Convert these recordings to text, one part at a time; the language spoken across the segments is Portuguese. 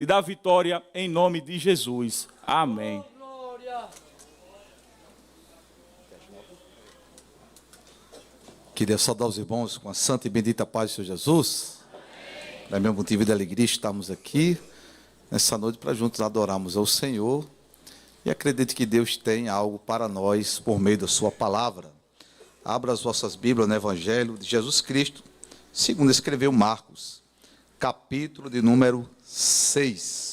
e da vitória em nome de Jesus. Amém. Queria saudar os irmãos com a santa e bendita paz do Senhor Jesus. É meu motivo de alegria estarmos aqui nessa noite para juntos adorarmos ao Senhor. E acredito que Deus tem algo para nós por meio da sua palavra. Abra as vossas Bíblias no Evangelho de Jesus Cristo, segundo escreveu Marcos, capítulo de número 6.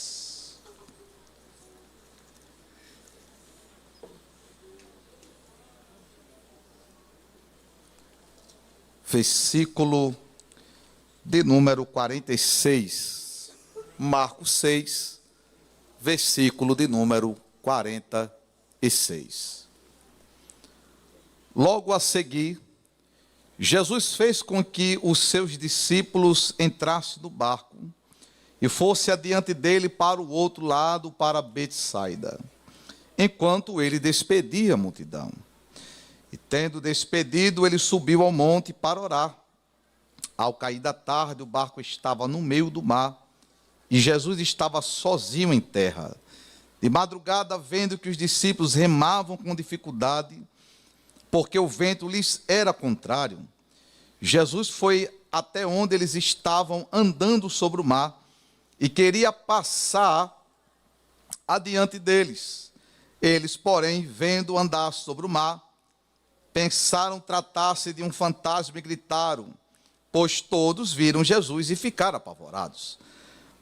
Versículo de número 46. Marcos 6, versículo de número 46. Logo a seguir, Jesus fez com que os seus discípulos entrassem no barco e fosse adiante dele para o outro lado, para Betsaida, enquanto ele despedia a multidão. E tendo despedido, ele subiu ao monte para orar. Ao cair da tarde, o barco estava no meio do mar e Jesus estava sozinho em terra. De madrugada, vendo que os discípulos remavam com dificuldade, porque o vento lhes era contrário, Jesus foi até onde eles estavam andando sobre o mar e queria passar adiante deles. Eles, porém, vendo andar sobre o mar, pensaram tratar-se de um fantasma e gritaram, pois todos viram Jesus e ficaram apavorados.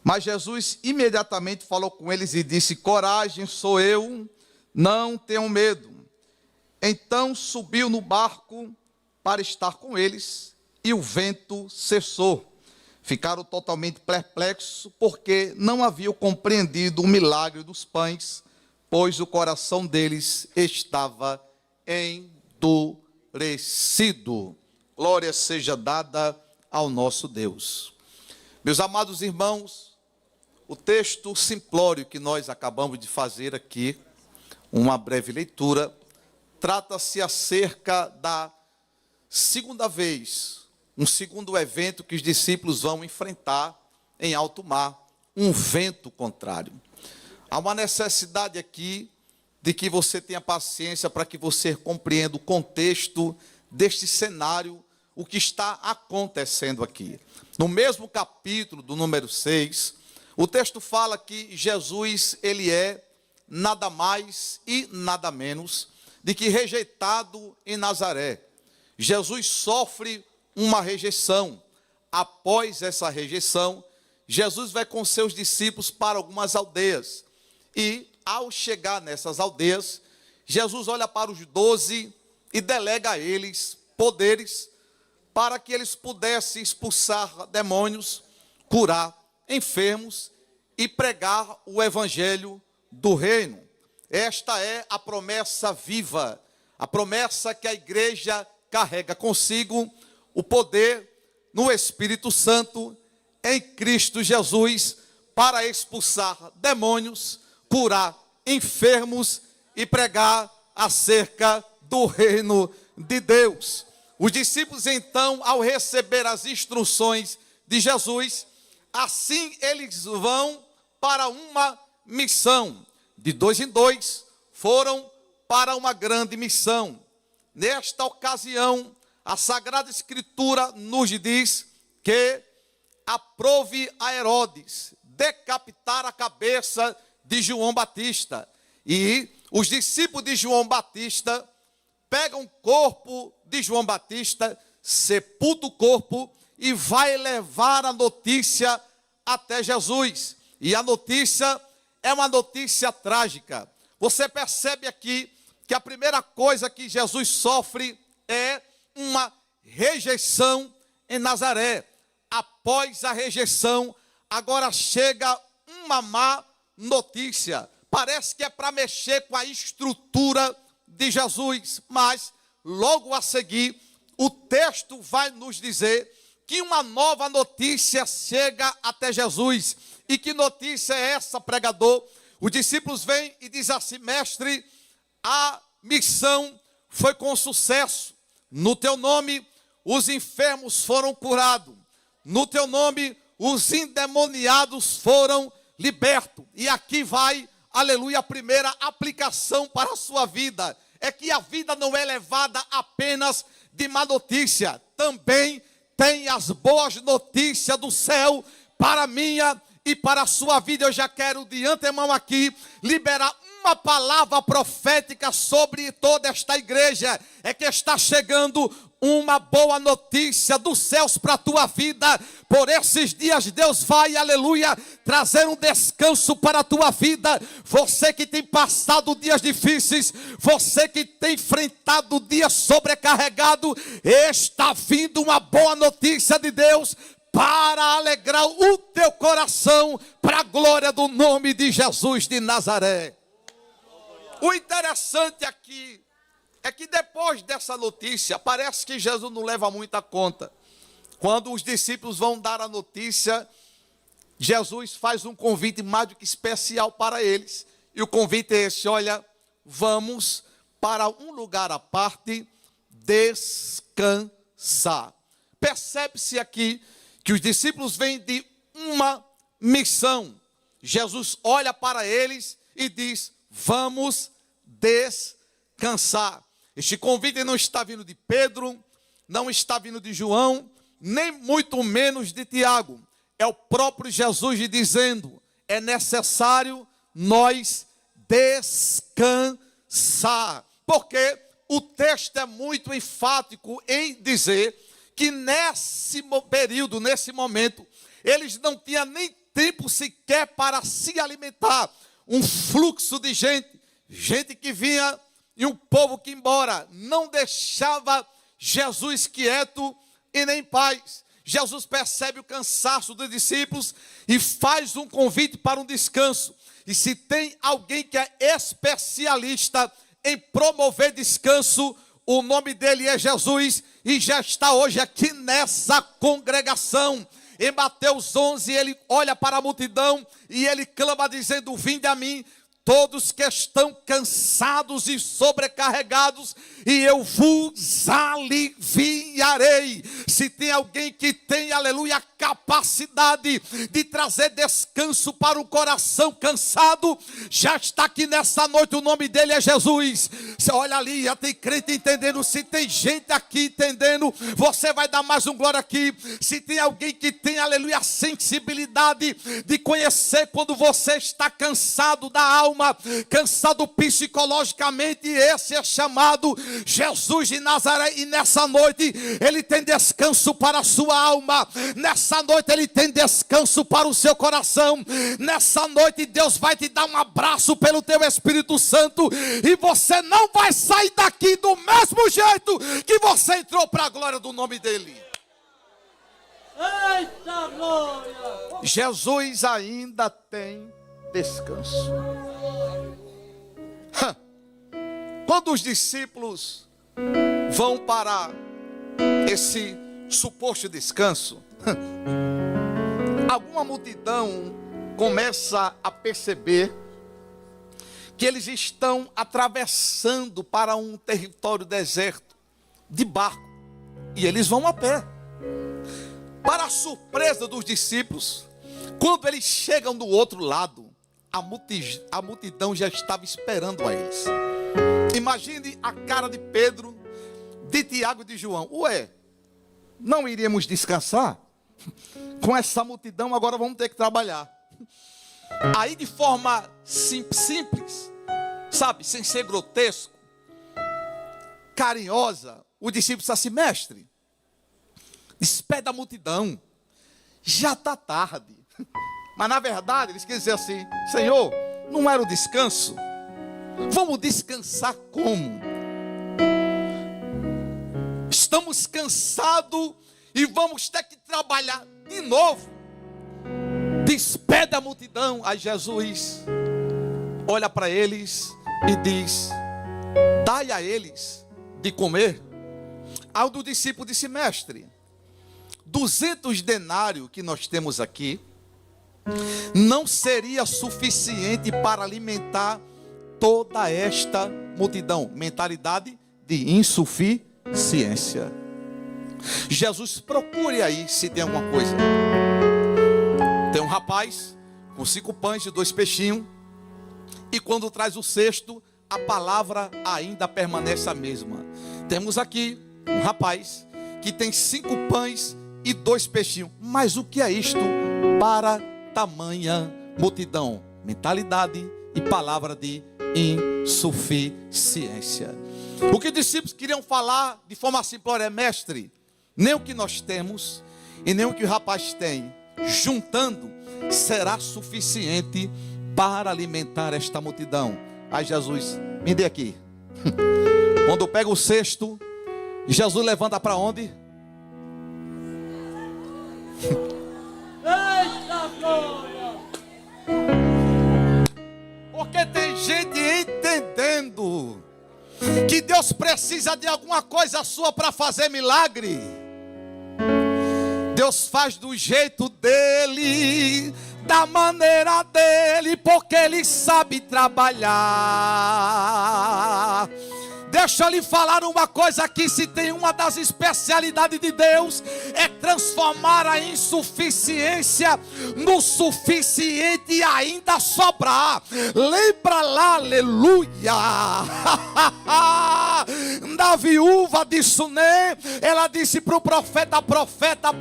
Mas Jesus imediatamente falou com eles e disse, coragem, sou eu, não tenham medo. Então subiu no barco para estar com eles e o vento cessou. Ficaram totalmente perplexos porque não haviam compreendido o milagre dos pães, pois o coração deles estava endurecido. Glória seja dada ao nosso Deus. Meus amados irmãos, o texto simplório que nós acabamos de fazer aqui, uma breve leitura, trata-se acerca da segunda vez, um segundo evento que os discípulos vão enfrentar em alto mar, um vento contrário. Há uma necessidade aqui de que você tenha paciência para que você compreenda o contexto deste cenário, o que está acontecendo aqui. No mesmo capítulo do número 6, o texto fala que Jesus, ele é nada mais e nada menos de que rejeitado em Nazaré. Jesus sofre uma rejeição. Após essa rejeição, Jesus vai com seus discípulos para algumas aldeias. E, ao chegar nessas aldeias, Jesus olha para os 12 e delega a eles poderes para que eles pudessem expulsar demônios, curar enfermos e pregar o evangelho do reino. Esta é a promessa viva, a promessa que a igreja carrega consigo, o poder no Espírito Santo, em Cristo Jesus, para expulsar demônios, curar enfermos e pregar acerca do reino de Deus. Os discípulos, então, ao receber as instruções de Jesus, assim eles vão para uma missão. De 2 em 2, foram para uma grande missão. Nesta ocasião, a Sagrada Escritura nos diz que aprove a Herodes decapitar a cabeça de João Batista. E os discípulos de João Batista pegam o corpo de João Batista, sepultam o corpo e vai levar a notícia até Jesus. E a notícia é uma notícia trágica. Você percebe aqui que a primeira coisa que Jesus sofre é uma rejeição em Nazaré. Após a rejeição, agora chega uma má notícia. Parece que é para mexer com a estrutura de Jesus, mas logo a seguir, o texto vai nos dizer que uma nova notícia chega até Jesus. E que notícia é essa, pregador? Os discípulos vêm e dizem assim, mestre, a missão foi com sucesso. No teu nome, os enfermos foram curados. No teu nome, os endemoniados foram liberto. E aqui vai, aleluia, a primeira aplicação para a sua vida. É que a vida não é levada apenas de má notícia. Também tem as boas notícias do céu para a minha e para a sua vida. Eu já quero de antemão aqui liberar uma palavra profética sobre toda esta igreja. É que está chegando uma boa notícia dos céus para a tua vida. Por esses dias Deus vai, aleluia, trazer um descanso para a tua vida. Você que tem passado dias difíceis, você que tem enfrentado dias sobrecarregados, está vindo uma boa notícia de Deus para alegrar o teu coração, para a glória do nome de Jesus de Nazaré. O interessante aqui é que depois dessa notícia, parece que Jesus não leva muita conta. Quando os discípulos vão dar a notícia, Jesus faz um convite mais do que especial para eles. E o convite é esse: olha, vamos para um lugar à parte descansar. Percebe-se aqui que os discípulos vêm de uma missão. Jesus olha para eles e diz: vamos descansar. Este convite não está vindo de Pedro, não está vindo de João, nem muito menos de Tiago. É o próprio Jesus dizendo: é necessário nós descansar. Porque o texto é muito enfático em dizer que nesse período, nesse momento, eles não tinham nem tempo sequer para se alimentar. Um fluxo de gente que vinha e um povo que embora, não deixava Jesus quieto e nem em paz. Jesus percebe o cansaço dos discípulos e faz um convite para um descanso. E se tem alguém que é especialista em promover descanso, o nome dele é Jesus, e já está hoje aqui nessa congregação. Em Mateus 11, ele olha para a multidão e ele clama dizendo: vinde a mim, todos que estão cansados e sobrecarregados, e eu vos aliviarei. Se tem alguém que tem, aleluia, capacidade de trazer descanso para o coração cansado, já está aqui nessa noite. O nome dele é Jesus. Você olha ali, já tem crente entendendo. Se tem gente aqui entendendo, você vai dar mais um glória aqui. Se tem alguém que tem, aleluia, sensibilidade de conhecer quando você está cansado da alma, cansado psicologicamente, esse é chamado Jesus de Nazaré. E nessa noite ele tem descanso para a sua alma, nessa noite ele tem descanso para o seu coração. Nessa noite Deus vai te dar um abraço pelo teu Espírito Santo, e você não vai sair daqui do mesmo jeito que você entrou, para a glória do nome dele. Eita glória! Jesus ainda tem descanso. Quando os discípulos vão para esse suposto descanso, alguma multidão começa a perceber que eles estão atravessando para um território deserto de barco, e eles vão a pé. Para a surpresa dos discípulos, quando eles chegam do outro lado, a multidão já estava esperando a eles. Imagine a cara de Pedro, de Tiago e de João. Ué, não iríamos descansar? Com essa multidão agora vamos ter que trabalhar. Aí, de forma simples, sabe, sem ser grotesco, carinhosa, o discípulo disse assim: mestre, despede a multidão, já está tarde. Mas na verdade eles queriam dizer assim: Senhor, não era o descanso? Vamos descansar como? Estamos cansados e vamos ter que trabalhar de novo. Despede a multidão. Aí Jesus olha para eles e diz: dai a eles de comer. Aí o do discípulo disse: mestre, 200 denários que nós temos aqui não seria suficiente para alimentar toda esta multidão. Mentalidade de insuficiência. Jesus, procure aí se tem alguma coisa. Tem um rapaz com 5 pães e 2 peixinhos. E quando traz o cesto, a palavra ainda permanece a mesma. Temos aqui um rapaz que tem 5 pães e 2 peixinhos. Mas o que é isto para tamanha multidão? Mentalidade e palavra de insuficiência. O que os discípulos queriam falar de forma simplória é: mestre, nem o que nós temos e nem o que o rapaz tem, juntando, será suficiente para alimentar esta multidão. Aí Jesus, me dê aqui. Quando pega o cesto, Jesus levanta para onde? Porque tem gente entendendo que Deus precisa de alguma coisa sua para fazer milagre. Deus faz do jeito dele, da maneira dele, porque ele sabe trabalhar. Deixa eu lhe falar uma coisa aqui: se tem uma das especialidades de Deus, é transformar a insuficiência no suficiente e ainda sobrar. Lembra lá, aleluia, da viúva de Suné. Ela disse para o profeta: profeta,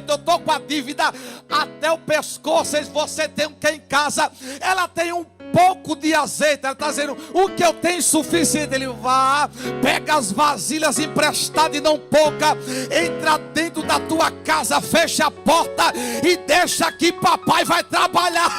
eu estou com a dívida até o pescoço. Você tem o que em casa? Ela tem um pouco de azeite. Ela está dizendo: o que eu tenho suficiente. Ele vai, pega as vasilhas emprestadas e não pouca, entra dentro da tua casa, fecha a porta e deixa que papai vai trabalhar.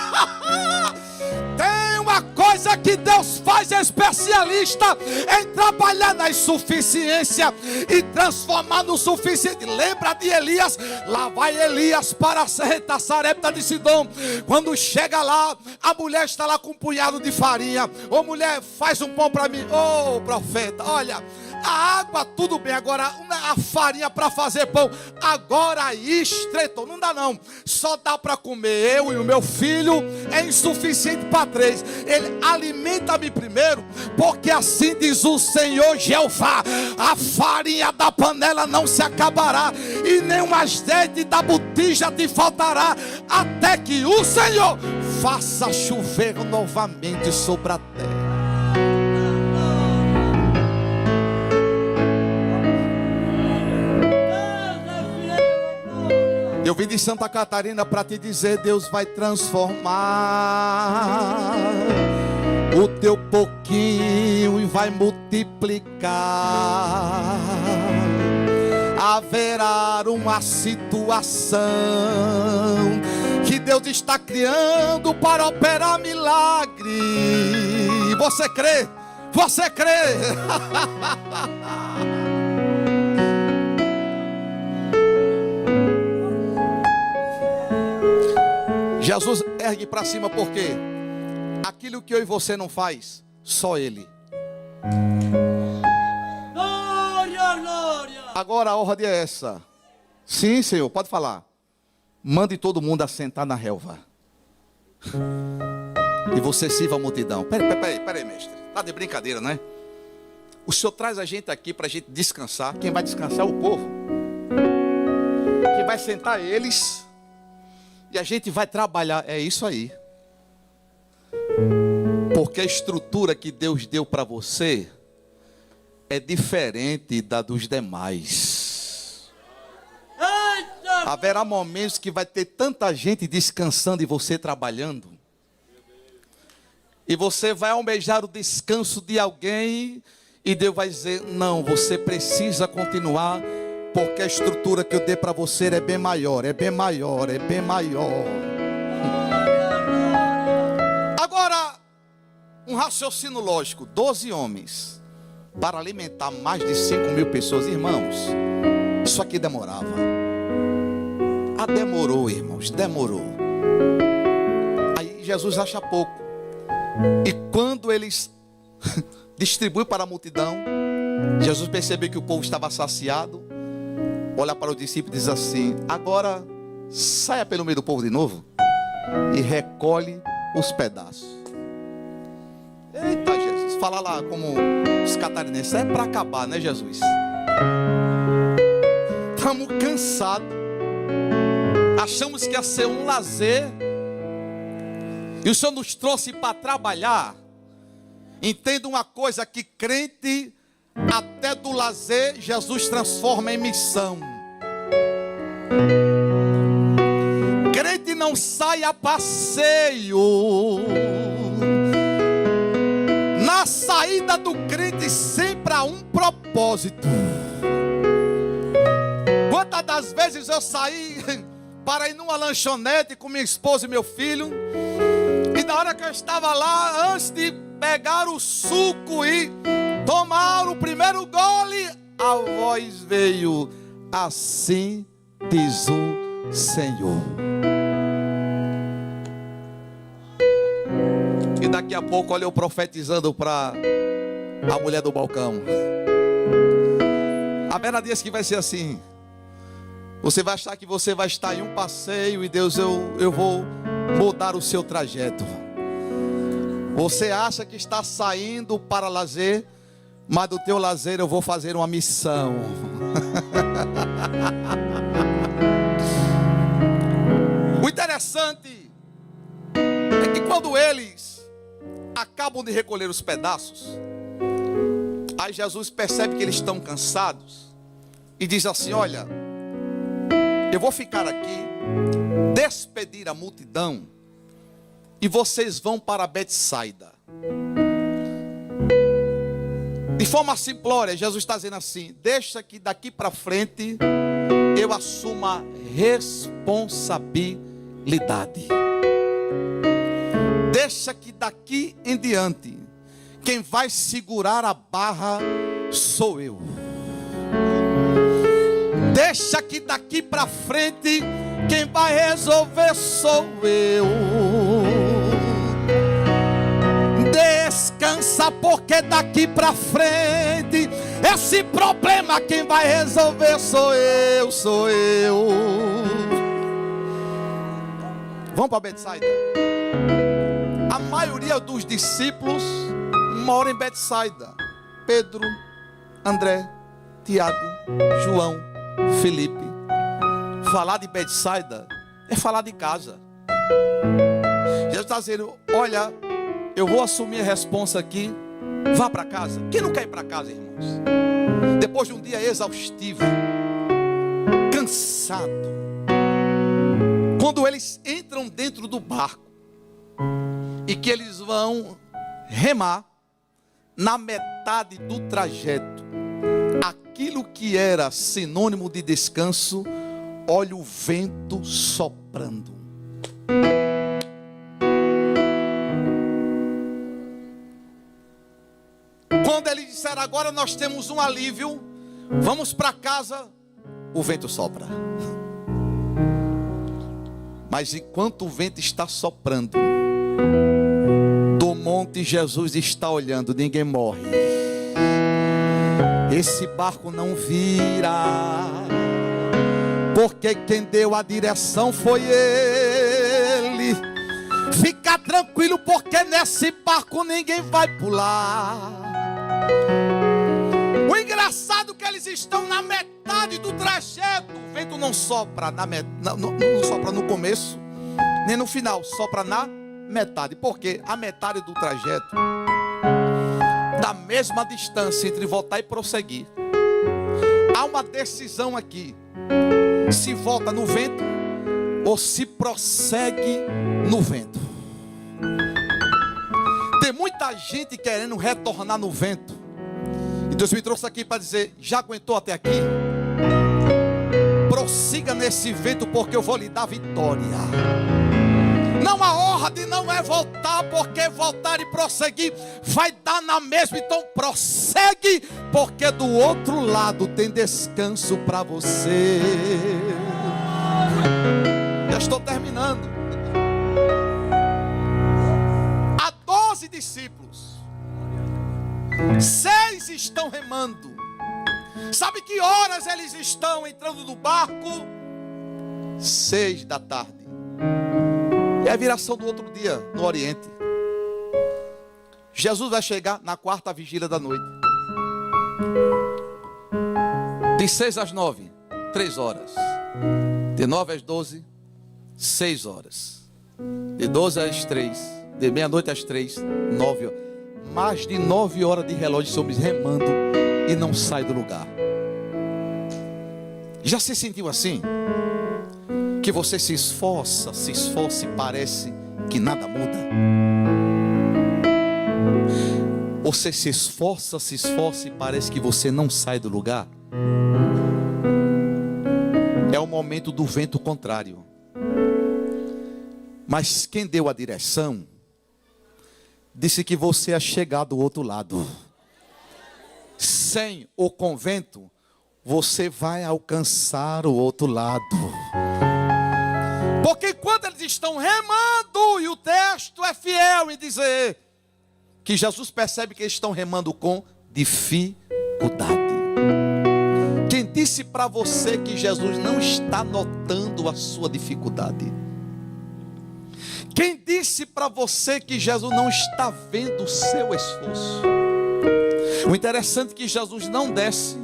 Tem uma coisa que Deus faz, é especialista em trabalhar na insuficiência e transformar no suficiente. Lembra de Elias? Lá vai Elias para a Sarepta de Sidom. Quando chega lá, a mulher está lá com um punhado de farinha. Ô mulher, faz um pão para mim. Ô profeta, olha, a água tudo bem, agora a farinha para fazer pão agora estreitou, não dá não, só dá para comer eu e o meu filho, é insuficiente para 3. Ele: alimenta-me primeiro, porque assim diz o Senhor Jeová: a farinha da panela não se acabará e nem o azeite da botija te faltará, até que o Senhor faça chover novamente sobre a terra. Eu vim de Santa Catarina para te dizer: Deus vai transformar o teu pouquinho e vai multiplicar. Haverá uma situação que Deus está criando para operar milagre. Você crê? Você crê? Jesus ergue para cima, porque aquilo que eu e você não faz, só Ele. Glória, glória. Agora a ordem é essa. Sim, Senhor, pode falar. Mande todo mundo assentar na relva. E você sirva a multidão. Peraí, mestre. Tá de brincadeira, né? O Senhor traz a gente aqui para a gente descansar. Quem vai descansar é o povo. Quem vai sentar é eles. E a gente vai trabalhar, é isso aí. Porque a estrutura que Deus deu para você é diferente da dos demais. Haverá momentos que vai ter tanta gente descansando e você trabalhando. E você vai almejar o descanso de alguém e Deus vai dizer: não, você precisa continuar, porque a estrutura que eu dei para você é bem maior, é bem maior, é bem maior. Agora, um raciocínio lógico: 12 homens para alimentar mais de 5.000 pessoas. Irmãos, isso aqui demorava. Demorou, irmãos, demorou. Aí Jesus acha pouco. E quando eles distribuem para a multidão, Jesus percebeu que o povo estava saciado. Olha para o discípulo e diz assim: agora saia pelo meio do povo de novo e recolhe os pedaços. Eita, Jesus, fala lá como os catarinenses: é para acabar, né, Jesus? Estamos cansados. Achamos que ia ser um lazer. e o Senhor nos trouxe para trabalhar, entenda uma coisa, que crente, até do lazer, Jesus transforma em missão. Crente não sai a passeio. Na saída do crente sempre há um propósito. Quantas das vezes eu saí para ir numa lanchonete com minha esposa e meu filho, e na hora que eu estava lá, antes de pegar o suco e tomar o primeiro gole, a voz veio: assim diz o Senhor. E daqui a pouco, olha eu profetizando para a mulher do balcão. Haverá dias que vai ser assim. Você vai achar que você vai estar em um passeio e Deus, eu vou mudar o seu trajeto. Você acha que está saindo para lazer, mas do teu lazer eu vou fazer uma missão. O interessante é que quando eles acabam de recolher os pedaços, aí Jesus percebe que eles estão cansados e diz assim: olha, eu vou ficar aqui, despedir a multidão, e vocês vão para Betsaida. De forma simplória, Jesus está dizendo assim: deixa que daqui para frente eu assuma responsabilidade. Deixa que daqui em diante quem vai segurar a barra sou eu. Deixa que daqui para frente quem vai resolver sou eu. Descansa, porque daqui para frente esse problema quem vai resolver sou eu, sou eu. Vamos para Betsaida. A maioria dos discípulos mora em Betsaida. Pedro, André, Tiago, João, Felipe. Falar de Betsaida é falar de casa. Jesus está dizendo: olha, eu vou assumir a responsa aqui. Vá para casa. Quem não quer ir para casa, irmãos? Depois de um dia exaustivo, cansado, quando eles entram dentro do barco e que eles vão remar, na metade do trajeto, aquilo que era sinônimo de descanso, olha o vento soprando. Quando eles disseram: agora nós temos um alívio, vamos para casa, o vento sopra. Mas enquanto o vento está soprando, do monte Jesus está olhando, ninguém morre. Esse barco não vira, porque quem deu a direção foi Ele. Fica tranquilo, porque nesse barco ninguém vai pular. O engraçado é que eles estão na metade do trajeto. O vento não sopra não sopra no começo, nem no final, sopra na metade. Porque a metade do trajeto, da mesma distância entre voltar e prosseguir, há uma decisão aqui: se volta no vento ou se prossegue no vento. Tem muita gente querendo retornar no vento, e Deus me trouxe aqui para dizer: já aguentou até aqui? Prossiga nesse vento, porque eu vou lhe dar vitória. Não há ordem, não é voltar, porque voltar e prosseguir vai dar na mesma. Então prossegue, porque do outro lado tem descanso para você. Já estou terminando. Há 12 discípulos, 6 estão remando. Sabe que horas eles estão entrando no barco? 6 da tarde. É a viração do outro dia no Oriente. Jesus vai chegar na 4ª vigília da noite. De 6 às 9, 3 horas. De 9 às 12, 6 horas. De 12 às 3, de meia-noite às 3, 9 horas. Mais de 9 horas de relógio somos remando e não sai do lugar. Já se sentiu assim? Que você se esforça e parece que nada muda? Você se esforça e parece que você não sai do lugar? É o momento do vento contrário. Mas quem deu a direção disse que você ia chegar do outro lado. Sem o convento, você vai alcançar o outro lado. Porque quando eles estão remando, e o texto é fiel em dizer que Jesus percebe que eles estão remando com dificuldade. Quem disse para você que Jesus não está notando a sua dificuldade? Quem disse para você que Jesus não está vendo o seu esforço? O interessante é que Jesus não desce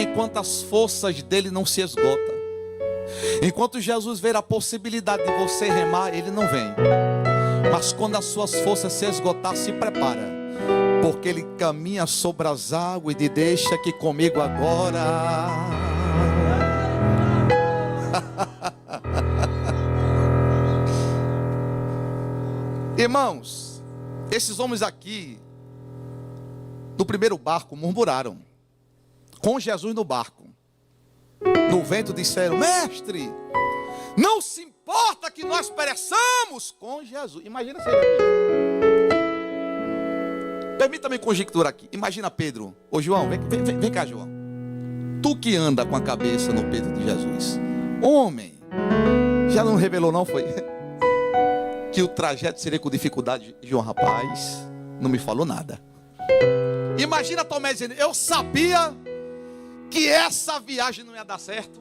enquanto as forças dele não se esgotam. Enquanto Jesus vê a possibilidade de você remar, ele não vem. Mas quando as suas forças se esgotar, se prepara, porque ele caminha sobre as águas e diz: deixa aqui comigo agora. Irmãos, esses homens aqui do primeiro barco murmuraram com Jesus no barco. No vento disseram: mestre, não se importa que nós pereçamos com Jesus. Imagina se permita-me conjecturar aqui. Imagina Pedro. Ô João, vem cá, João. Tu que anda com a cabeça no peito de Jesus. Homem, já não revelou não, foi? Que o trajeto seria com dificuldade. João, rapaz, não me falou nada. Imagina Tomé dizendo: eu sabia que essa viagem não ia dar certo.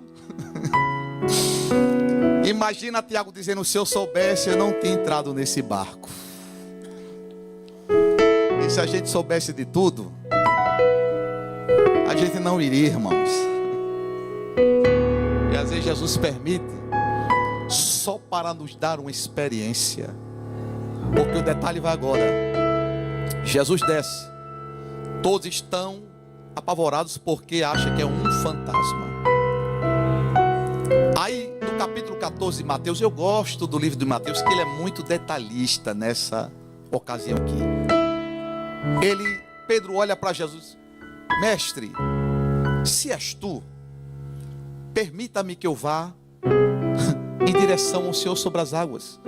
Imagina Tiago dizendo: se eu soubesse, eu não tinha entrado nesse barco. E se a gente soubesse de tudo, a gente não iria, irmãos. E às vezes Jesus permite só para nos dar uma experiência. Porque o detalhe vai agora. Jesus desce. Todos estão apavorados porque acham que é um fantasma. Aí no capítulo 14 de Mateus, eu gosto do livro de Mateus, que ele é muito detalhista nessa ocasião aqui. Pedro olha para Jesus: mestre, se és tu, permita-me que eu vá em direção ao Senhor sobre as águas.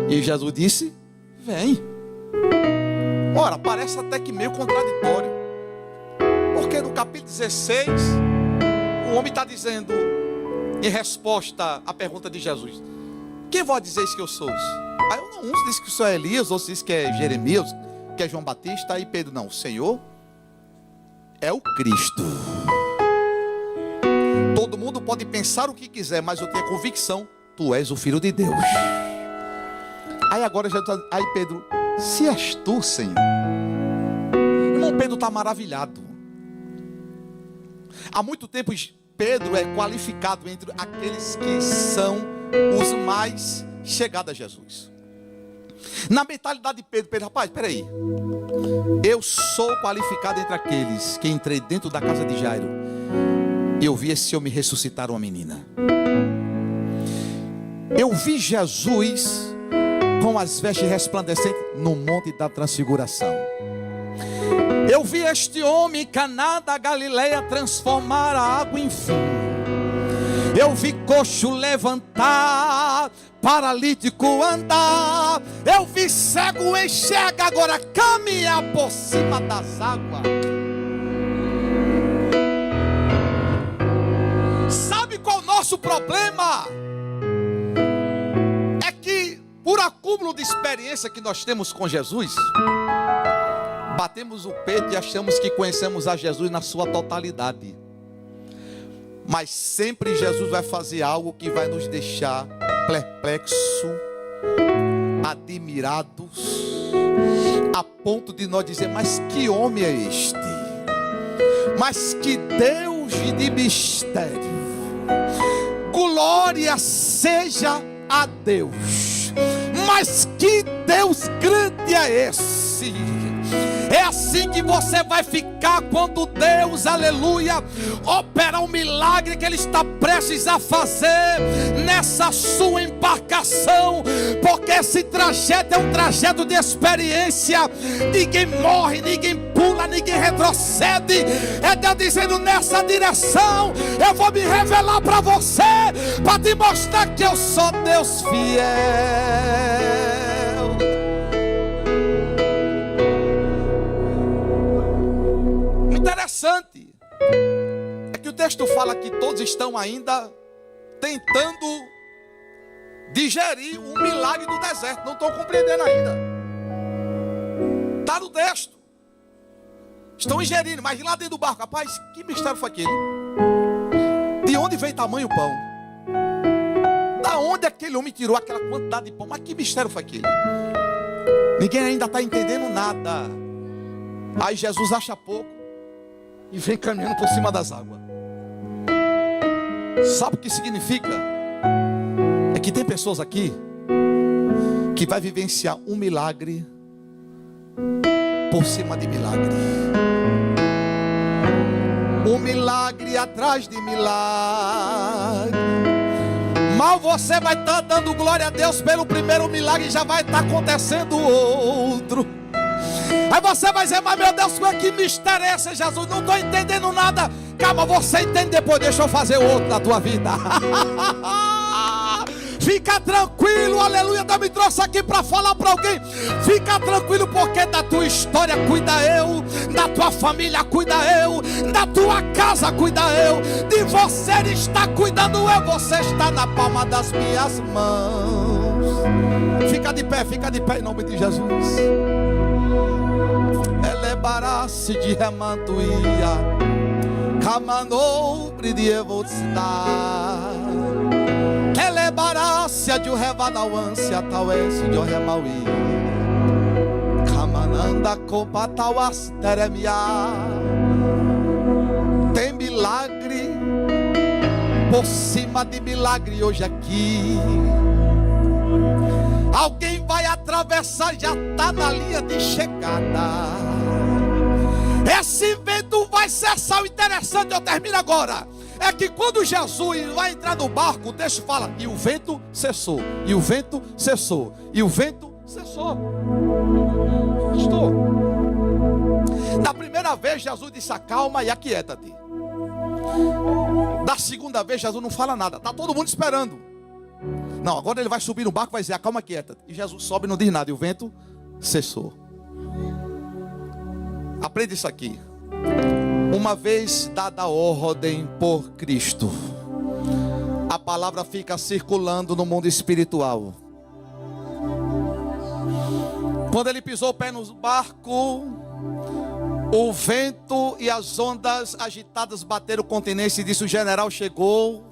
E Jesus disse: vem. Ora, parece até que meio contraditório, porque no capítulo 16 o homem está dizendo, em resposta à pergunta de Jesus: quem vós dizeis que eu sou? Aí uns dizem que o Senhor é Elias, outros dizem que é Jeremias, que é João Batista. Aí Pedro: não, o Senhor é o Cristo. Todo mundo pode pensar o que quiser, mas eu tenho a convicção: tu és o Filho de Deus. Aí agora já está, aí Pedro: se és tu, Senhor. Irmão, Pedro está maravilhado. Há muito tempo Pedro é qualificado entre aqueles que são os mais chegados a Jesus. Na mentalidade de Pedro: rapaz, peraí, eu sou qualificado entre aqueles que entrei dentro da casa de Jairo e eu vi esse homem ressuscitar uma menina. Eu vi Jesus com as vestes resplandecentes no monte da transfiguração. Eu vi este homem em Caná da Galileia transformar a água em vinho. Eu vi coxo levantar, paralítico andar. Eu vi cego enxerga, agora caminhar por cima das águas. Sabe qual é o nosso problema? É que por acúmulo de experiência que nós temos com Jesus, batemos o peito e achamos que conhecemos a Jesus na sua totalidade. Mas sempre Jesus vai fazer algo que vai nos deixar perplexos, admirados, a ponto de nós dizer: mas que homem é este? Mas que Deus de mistério! Glória seja a Deus! Mas que Deus grande é esse? É assim que você vai ficar quando Deus, aleluia, operar um milagre que Ele está prestes a fazer nessa sua embarcação, porque esse trajeto é um trajeto de experiência. Ninguém morre, ninguém pula, ninguém retrocede. É Deus dizendo: nessa direção eu vou me revelar para você, para te mostrar que eu sou Deus fiel. Interessante é que o texto fala que todos estão ainda tentando digerir um milagre do deserto, não estão compreendendo ainda. Está no texto, estão ingerindo, mas lá dentro do barco, rapaz, que mistério foi aquele? De onde veio tamanho pão? Da onde aquele homem tirou aquela quantidade de pão? Mas que mistério foi aquele? Ninguém ainda está entendendo nada. Aí Jesus acha pouco e vem caminhando por cima das águas. Sabe o que significa? É que tem pessoas aqui que vai vivenciar um milagre por cima de milagre. Um milagre atrás de milagre. Mal você vai estar dando glória a Deus pelo primeiro milagre, já vai estar acontecendo outro. Aí você vai dizer: mas meu Deus, que mistério é esse, Jesus? Não estou entendendo nada. Calma, você entende depois, deixa eu fazer outro na tua vida. Fica tranquilo, aleluia. Deus me trouxe aqui para falar para alguém. Fica tranquilo, porque da tua história cuida eu, da tua família cuida eu, da tua casa cuida eu, de você está cuidando eu. Você está na palma das minhas mãos. Fica de pé em nome de Jesus. Elebará-se de remantuia, camanou bridievocidade. Elebará-se de revanauância, talvez de oremauí. Camananda copa tauas teremia. Tem milagre por cima de milagre hoje aqui. Alguém vai atravessar, já está na linha de chegada. Esse vento vai cessar. O interessante, eu termino agora, é que quando Jesus vai entrar no barco, o texto fala: e o vento cessou, e o vento cessou, e o vento cessou. Estou. Da primeira vez Jesus disse: acalma e aquieta-te. Da segunda vez Jesus não fala nada, está todo mundo esperando. Não, agora ele vai subir no barco e vai dizer: acalma, quieta. E Jesus sobe e não diz nada, e o vento cessou. Aprenda isso aqui. Uma vez dada a ordem por Cristo, a palavra fica circulando no mundo espiritual. Quando ele pisou o pé no barco, o vento e as ondas agitadas bateram o continente e disse: o general chegou,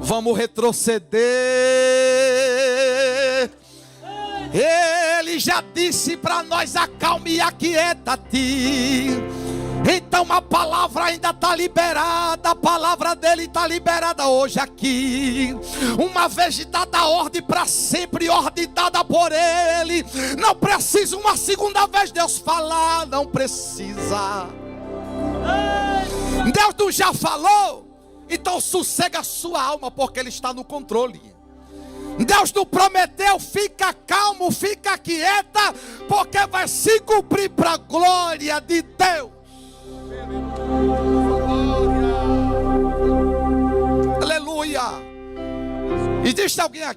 vamos retroceder. Ele já disse para nós: acalme e aquieta-te. Então a palavra ainda está liberada, a palavra dele está liberada hoje aqui. Uma vez dada a ordem, para sempre ordem dada por ele. Não precisa uma segunda vez Deus falar, não precisa. Deus não já falou? Então sossega a sua alma, porque ele está no controle. Deus não prometeu? Fica calmo, fica quieta, porque vai se cumprir para a glória de Deus. Aleluia. Existe alguém aqui